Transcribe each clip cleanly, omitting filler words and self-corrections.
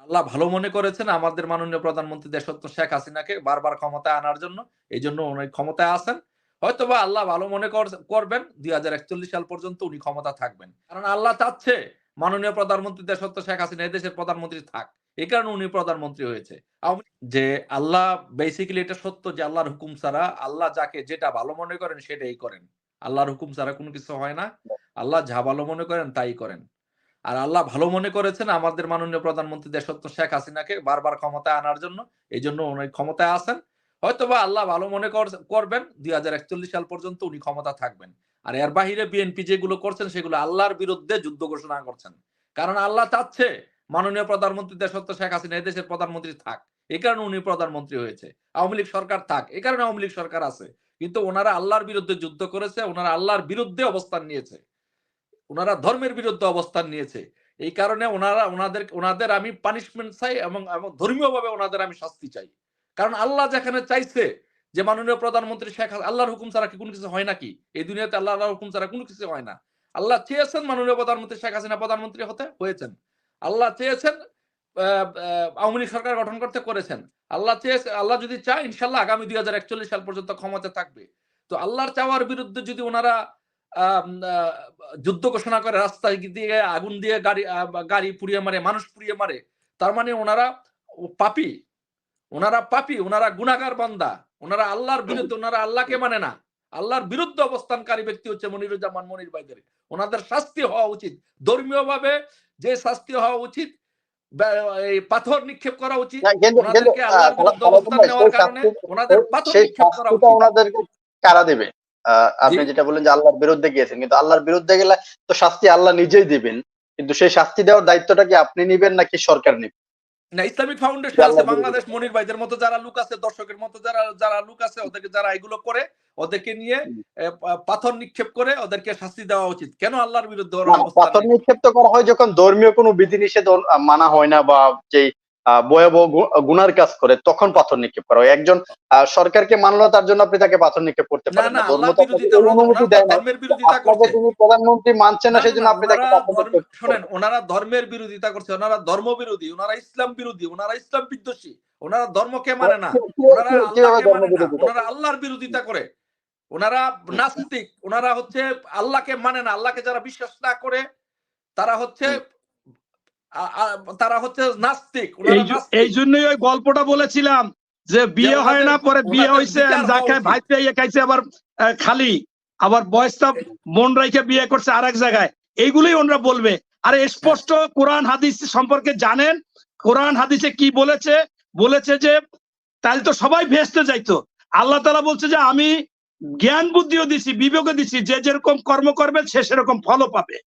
আল্লাহ ভালো মনে করেছেন আমাদের মাননীয় প্রধানমন্ত্রী দেশরত্ন শেখ হাসিনাকে বারবার ক্ষমতায় আনার জন্য। এজন্য উনি ক্ষমতায় আছেন। হয়তোবা আল্লাহ ভালো মনে করবেন ২০৪১ সাল পর্যন্ত উনি ক্ষমতা থাকবেন। কারণ আল্লাহ চাচ্ছে মাননীয় প্রধানমন্ত্রী দেশরত্ন শেখ হাসিনা এদেশের প্রধানমন্ত্রী থাক। এই কারণে উনি প্রধানমন্ত্রী হয়েছে। যে আল্লাহ বেসিক্যালি এটা সত্য যে আল্লাহর হুকুম ছাড়া আল্লাহ যাকে যেটা ভালো মনে করেন সেটাই করেন। আল্লাহর হুকুম ছাড়া কোন কিছু হয় না। আল্লাহ যা ভালো মনে করেন তাই করেন। আর আল্লাহ ভালো মনে করেছেন আমাদের মাননীয় প্রধানমন্ত্রী দেশরত্ন শেখ হাসিনাকে বারবার ক্ষমতায় আনার জন্য। এজন্য উনি ক্ষমতায় আছেন। হয়তোবা আল্লাহ ভালো মনে করবেন ২০৪১ সাল পর্যন্ত উনি ক্ষমতা থাকবেন। আর এর বাহিরে বিএনপি যেগুলো করছেন সেগুলো আল্লাহর বিরুদ্ধে যুদ্ধ ঘোষণা করছেন। কারণ আল্লাহ চাচ্ছে মাননীয় প্রধানমন্ত্রী দেশরত্ন শেখ হাসিনা এদেশের প্রধানমন্ত্রী থাক। এই কারণে উনি প্রধানমন্ত্রী হয়েছে। আওয়ামী লীগ সরকার থাক। এই কারণে আওয়ামী লীগ সরকার আছে। কিন্তু উনারা আল্লাহর বিরুদ্ধে যুদ্ধ করেছে, উনারা আল্লাহর বিরুদ্ধে অবস্থান নিয়েছে। উনারা ধর্মের বিরুদ্ধে অবস্থান নিয়েছে। এই কারণে উনাদের আমি পানিশমেন্ট চাই এবং ধর্মীয়ভাবে উনাদের আমি শাস্তি চাই। কারণ আল্লাহ যেখানে চাইছে যে মাননীয় প্রধানমন্ত্রী আল্লাহর হুকুম ছাড়া কি কোন কিছু হয় নাকি? এই দুনিয়াতে আল্লাহর হুকুম ছাড়া কোন কিছু হয় না। আল্লাহ চেয়েছেন মাননীয় প্রধানমন্ত্রী শেখ হাসিনা প্রধানমন্ত্রী হয়েছেন। আল্লাহ চেয়েছেন আ আ আওয়ামী লীগ সরকার গঠন করতে করেছেন। আল্লাহ যদি চায় ইনশাআল্লাহ আগামী ২০৪১ সাল পর্যন্ত ক্ষমতায় থাকবে। তো আল্লাহর চাওয়ার বিরুদ্ধে যদি উনারা আম আ যুদ্ধ ঘোষণা করে রাস্তায় দিয়ে আগুন দিয়ে গাড়ি পুড়িয়ে মারে, মানুষ পুড়িয়ে মারে। তার মানে উনারা পাপী। উনারা পাপী, উনারা গুনাহগার বান্দা। উনারা আল্লাহর বিরুদ্ধে, উনারা আল্লাহকে মানে না। আল্লাহর বিরুদ্ধে অবস্থানকারী ব্যক্তি হচ্ছে মনিরুজ্জামান মনির ভাইদের। উনাদের শাস্তি হওয়া উচিত। ধর্মীয়ভাবে যে শাস্তি হওয়া উচিত, ব্যা এই পাথর নিক্ষেপ করা উচিত। না, কিন্তু উনাদেরকে আল্লাহর বিরুদ্ধে অবস্থান নেওয়ার কারণে উনাদের পাথর সেই নিক্ষেপ করা শাস্তিটা উচিত। ওনাদেরকে কারা দেবে? জি? আপনি যেটা বললেন যে আল্লাহর বিরুদ্ধে গিয়েছেন, কিন্তু আল্লাহর বিরুদ্ধে গেলে তো শাস্তি আল্লাহ নিজেই দিবেন। কিন্তু সেই শাস্তি দেওয়ার দায়িত্বটা কি আপনি নিবেন নাকি সরকার নিবে? না, ইসলামিক যে ফাউন্ডেশন আছে আল্লাহর বিরুদ্ধে বাংলাদেশ মনির ভাইদের মতো যারা লোক আছে, দর্শকের মতো যারা লোক আছে, ওদেরকে যারা এগুলো করে ওদেরকে নিয়ে পাথর নিক্ষেপ করে ওদেরকে শাস্তি দেওয়া উচিত। কেন আল্লাহর বিরুদ্ধে ওরা না, অবস্থান পাথর নেবে? নিক্ষেপ তো করা হয় যখন ধর্মীয় কোনো বিধিনিষেধ মানা হয় না, বা যেই ভয়াবহ গুনার কাজ করে, তখন পাথর নিক্ষেপ করা হয়। একজন সরকারকে মানলো, তার জন্য আপনি তাকে পাথর নিক্ষেপ করতে না, পারেন না, না। ধর্ম আল্লাহর তো আপনাকে বিরোধিতা, এই অনুমতি ওনারা তো দেয় না ধর্মের যে বিরোধিতা আপনাকে করছে। তিনি প্রধানমন্ত্রী মানছেন না, না, সেই না, জন্য আপনি তাকে পাথর নিক্ষেপ শোনেন, করবেন। ওনারা ধর্মের বিরোধিতা করছে, ওনারা ধর্ম বিরোধী, ওনারা ইসলাম বিরোধী, ওনারা ইসলাম বিদ্বেষী, ওনারা ধর্মকে মানে না, ওনারা কিভাবে আল্লাহকে ধর্ম মানে না, বিরোধিতা ওনারা করবেন? আল্লাহর বিরোধিতা করে। ওনারা হুম, নাস্তিক, ওনারা হচ্ছে আল্লাহকে মানে না। আল্লাহকে যারা বিশ্বাস না করে তারা হচ্ছে হুম। আ আ তারা হচ্ছে নাস্তিক। এই উনারা এই নাস্তিক। জন্যই ওই গল্পটা বলেছিলাম যে যে বিয়ে হয় না, পরে বিয়ে উনাদের হয়েছে, বিচার যা হওয়া খায় উচিত। ভাইতে খাইছে, আবার খালি আবার বয়সটা মন রাইখে বিয়ে করছে আরেক জায়গায়। এইগুলোই ওনারা বলবে। আর হ্যাঁ, স্পষ্ট কোরআন হাদিস সম্পর্কে জানেন। কোরআন হাদিসে কি বলেছে? বলেছে যে তাহলে তো সবাই ভেস্তে যাইতো। আল্লাহ তাআলা বলছে যে আমি জ্ঞান বুদ্ধিও দিছি, বিবেকও দিছি, যে যেরকম কর্ম করবে সে সেরকম ফলও পাবে।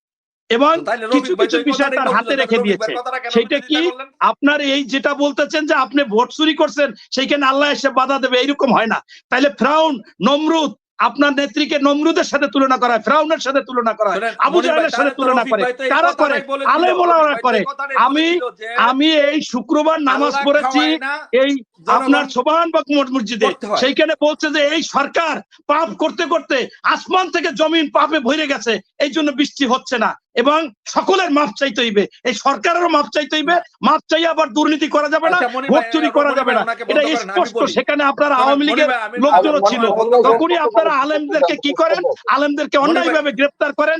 এবং তো তাইলে কিছু রফিক ভাই তো কিছু এই বিষয় কথাটাই তার বলছিল, হাতে তাহলে রেখে রফিক দিয়েছে। ভাইয়ের কথাটা কেন সেইটা কি বিরোধিতা করলেন? আপনার এই যেটা বলতেছেন যে আপনি ভোট চুরি করছেন, সেইখানে আল্লাহ এসে বাধা দেবে, এইরকম হয় না। তাইলে ফেরাউন, নমরুদ, আপনার নেত্রীকে নমরুদের সাথে তুলনা করা হয়, ফেরাউনের সাথে তুলনা করা হয়, শোনেন আবু মনির ভাই, জাহেলের সাথে তাহলে তো তুলনা রফিক করে। ভাই তো এই কারা করে? কথাটাই বলেছিল, আলেম রফিক ওলামারা ভাই তো করে। এই কথাটাই আমি বলেছিল যে আমি এই শুক্রবার নামাজ আল্লাহ পড়েছি খাওয়ায় না, এই আপনার জনগণ সোবহানবাগ মসজিদে। করতে হয়। সেইখানে বলছে যে এই সরকার পাপ করতে করতে আসমান থেকে জমিন পাপে ভরে গেছে, এই জন্য বৃষ্টি হচ্ছে না। এবং সকলের মাপ চাইতে হইবে, এই সরকারেরও মাপ চাইতে হইবে। না, মাপ চাইয়া আবার দুর্নীতি করা যাবে না, আচ্ছা মনির ভোট ভাই, চুরি করা মনির যাবে ভাই না। ওনাকে এটা বন্ধ করেন, আমি স্পষ্ট। বলি। সেখানে আপনার শোনেন আওয়ামী মনির লীগের ভাই, আমি লোকজনও ছিল। বন্ধ করেন। তখনই আপনারা আলেমদেরকে কি করেন? আলেমদেরকে মনির ভাই অন্যায়ভাবে গ্রেফতার করেন।